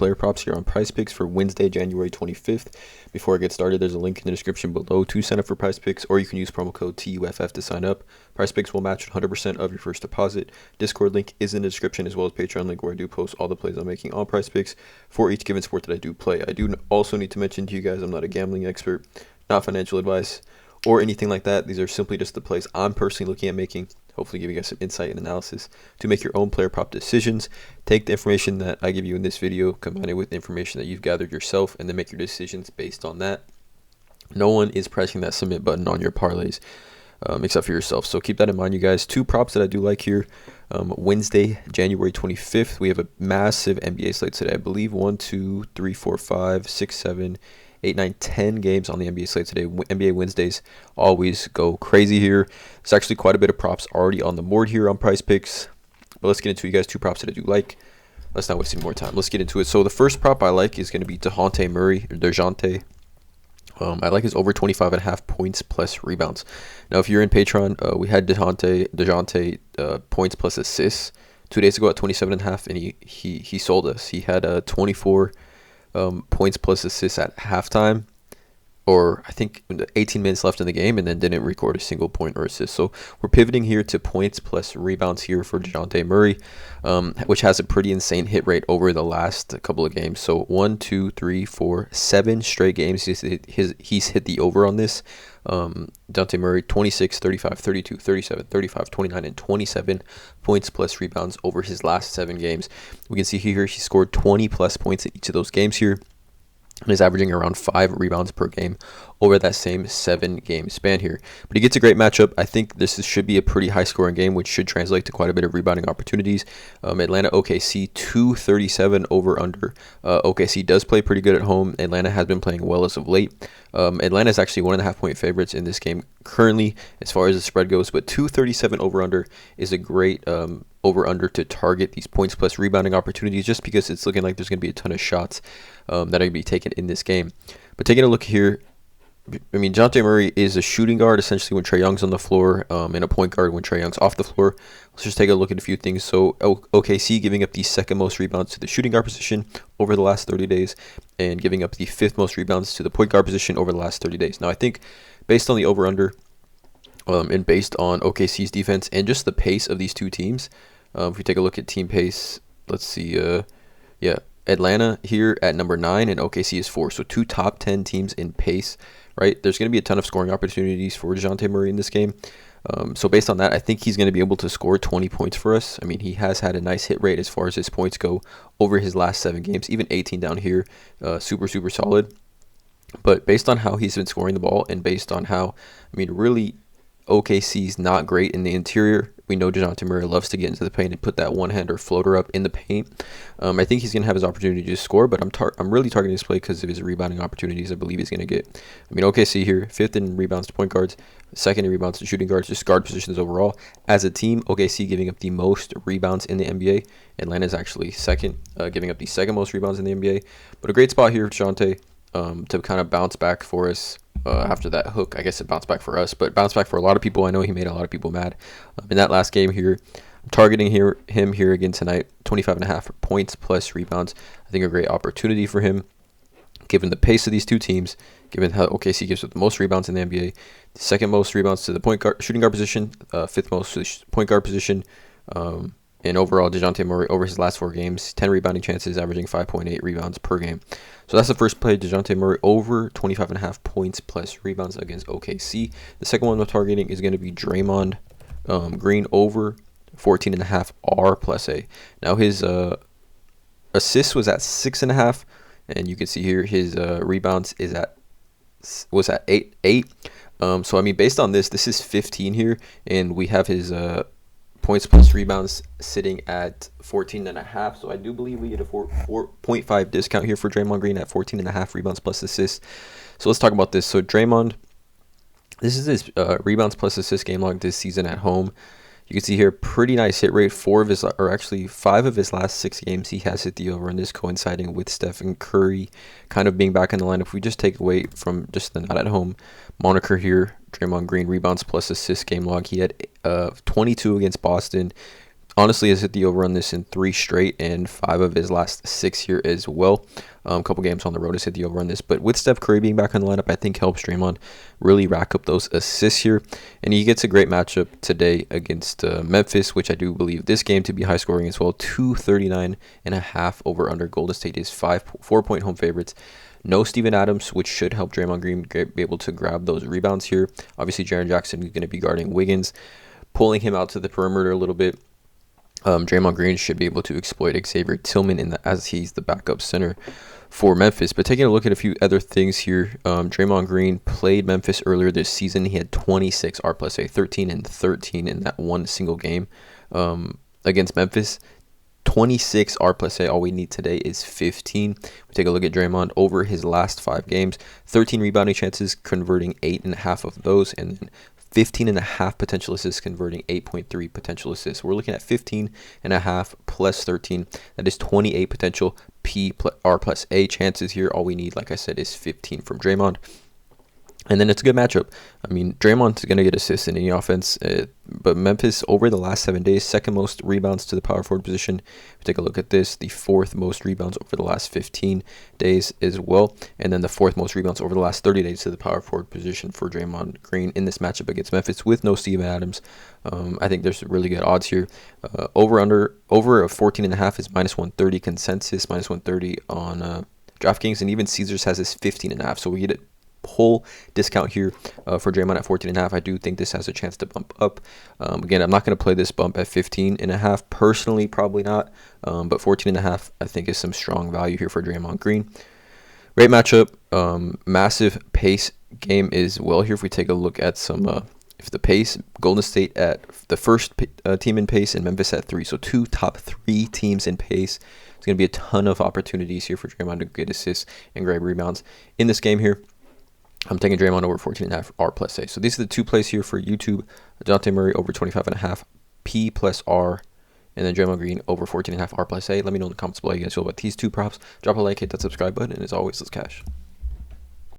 player props here on PrizePicks for Wednesday, January 25th. Before I get started, there's a link in the description below to sign up for PrizePicks, or you can use promo code TUFF to sign up. PrizePicks will match 100% of your first deposit. Discord link is in the description, as well as Patreon link, where I do post all the plays I'm making on PrizePicks for each given sport that I do play. I do also need to mention to you guys, I'm not a gambling expert, not financial advice, or anything like that. These are simply just the plays I'm personally looking at making, hopefully giving you guys some insight and analysis to make your own player prop decisions. Take the information that I give you in this video, combine it with the information that you've gathered yourself, and then make your decisions based on that. No one is pressing that submit button on your parlays except for yourself, so keep that in mind, you guys. Two props that I do like here. Wednesday, January 25th, we have a massive NBA slate today. I believe 1, 2, 3, 4, 5, 6, 7, 8, 9, 10 games on the NBA slate today. NBA Wednesdays always go crazy here. There's actually quite a bit of props already on the board here on PrizePicks. But let's get into it, you guys. Two props that I do like. Let's not waste any more time. Let's get into it. So the first prop I like is going to be DeJounte. I like his over 25.5 points plus rebounds. Now, if you're in Patreon, we had DeJounte points plus assists 2 days ago at 27.5, and he sold us. He had 24 points plus assists at halftime, or I think 18 minutes left in the game, and then didn't record a single point or assist. So we're pivoting here to points plus rebounds here for DeJounte Murray, which has a pretty insane hit rate over the last couple of games. So 1, 2, 3, 4, 7 straight games he's hit the over on this. DeJounte Murray 26, 35, 32, 37, 35, 29, and 27 points plus rebounds over his last 7 games. We can see here he scored 20 plus points in each of those games here, and is averaging around 5 rebounds per game over that same 7-game span here. But he gets a great matchup. I think this should be a pretty high-scoring game, which should translate to quite a bit of rebounding opportunities. Atlanta OKC 237 over/under. OKC does play pretty good at home. Atlanta has been playing well as of late. Atlanta is actually 1.5-point favorites in this game currently as far as the spread goes, but 237 over/under is a great over/under to target these points plus rebounding opportunities, just because it's looking like there's going to be a ton of shots that are going to be taken in this game. But taking a look here, I mean, DeJounte Murray is a shooting guard essentially when Trae Young's on the floor, and a point guard when Trae Young's off the floor. Let's just take a look at a few things. So OKC giving up the second most rebounds to the shooting guard position over the last 30 days, and giving up the 5th most rebounds to the point guard position over the last 30 days. Now, I think based on the over/under, and based on OKC's defense and just the pace of these two teams, if we take a look at team pace, let's see, Atlanta here at number 9 and OKC is 4, so 2 top 10 teams in pace, right? There's going to be a ton of scoring opportunities for DeJounte Murray in this game. So based on that, I think he's going to be able to score 20 points for us. I mean, he has had a nice hit rate as far as his points go over his last 7 games, even 18 down here, super solid. But based on how he's been scoring the ball, and based on how, I mean, really, OKC's not great in the interior. We know DeJounte Murray loves to get into the paint and put that one-hander floater up in the paint. I think he's going to have his opportunity to score, but I'm really targeting this play because of his rebounding opportunities I believe he's going to get. I mean, OKC here, 5th in rebounds to point guards, 2nd in rebounds to shooting guards, just guard positions overall. As a team, OKC giving up the most rebounds in the NBA. Atlanta is actually 2nd, giving up the 2nd most rebounds in the NBA. But a great spot here for DeJounte to kind of bounce back for us. After that hook, I guess it bounced back for us, but bounced back for a lot of people. I know he made a lot of people mad in that last game here. I'm targeting him here again tonight. 25.5 points plus rebounds. I think a great opportunity for him, given the pace of these two teams, given how OKC gives up the most rebounds in the NBA, the 2nd most rebounds to the shooting guard position, 5th most to the point guard position. And overall, DeJounte Murray over his last 4 games, 10 rebounding chances, averaging 5.8 rebounds per game. So that's the first play, DeJounte Murray over 25.5 points plus rebounds against OKC. The second one I'm targeting is going to be Draymond Green over 14.5 R plus A. Now his assist was at 6.5, and you can see here his rebounds was at 8. So I mean, based on this is 15 here, and we have his points plus rebounds sitting at 14.5. So I do believe we get a 4.5 discount here for Draymond Green at 14.5 rebounds plus assists. So let's talk about this. So Draymond, this is his rebounds plus assist game log this season at home. You can see here, pretty nice hit rate. 5 of his last 6 games, he has hit the over, and this coinciding with Stephen Curry kind of being back in the lineup. If we just take away from just the not at home moniker here, Draymond Green rebounds plus assist game log, he had 22 against Boston, honestly has hit the over on this in 3 straight and 5 of his last 6 here as well. A couple games on the road has hit the over on this, but with Steph Curry being back on the lineup, I think helps Draymond really rack up those assists here, and he gets a great matchup today against Memphis, which I do believe this game to be high scoring as well. 239.5 over under. Golden State is 4-point home favorites. No Steven Adams, which should help Draymond Green be able to grab those rebounds here. Obviously, Jaren Jackson is going to be guarding Wiggins, pulling him out to the perimeter a little bit. Draymond Green should be able to exploit Xavier Tillman as he's the backup center for Memphis. But taking a look at a few other things here, Draymond Green played Memphis earlier this season. He had 26 R plus A, 13 and 13 in that one single game against Memphis. 26 R plus A. All we need today is 15. We take a look at Draymond over his last 5 games. 13 rebounding chances, converting 8.5 of those, and then 15.5 potential assists, converting 8.3 potential assists. We're looking at 15.5 plus 13. That is 28 potential R plus A chances here. All we need, like I said, is 15 from Draymond. And then it's a good matchup. I mean, Draymond's going to get assists in any offense, but Memphis over the last 7 days, second most rebounds to the power forward position. If we take a look at this, the 4th most rebounds over the last 15 days as well, and then the 4th most rebounds over the last 30 days to the power forward position for Draymond Green in this matchup against Memphis with no Steven Adams. I think there's really good odds here. Over of 14.5 is minus 130 consensus, minus 130 on DraftKings, and even Caesars has this 15.5. So we get it. Whole discount here for Draymond at 14.5. I do think this has a chance to bump up. Again, I'm not going to play this bump at 15.5 personally, probably not, but 14.5 I think is some strong value here for Draymond Green. Great matchup. Massive pace game as well here. If we take a look at some if the pace, Golden State at the first team in pace and Memphis at 3, so 2 top 3 teams in pace. There's going to be a ton of opportunities here for Draymond to get assists and grab rebounds in this game here. I'm taking Draymond over 14.5 R plus A. So these are the 2 plays here for YouTube. DeJounte Murray over 25.5 P plus R. And then Draymond Green over 14.5 R plus A. Let me know in the comments below how you guys feel about these 2 props. Drop a like, hit that subscribe button. And as always, let's cash.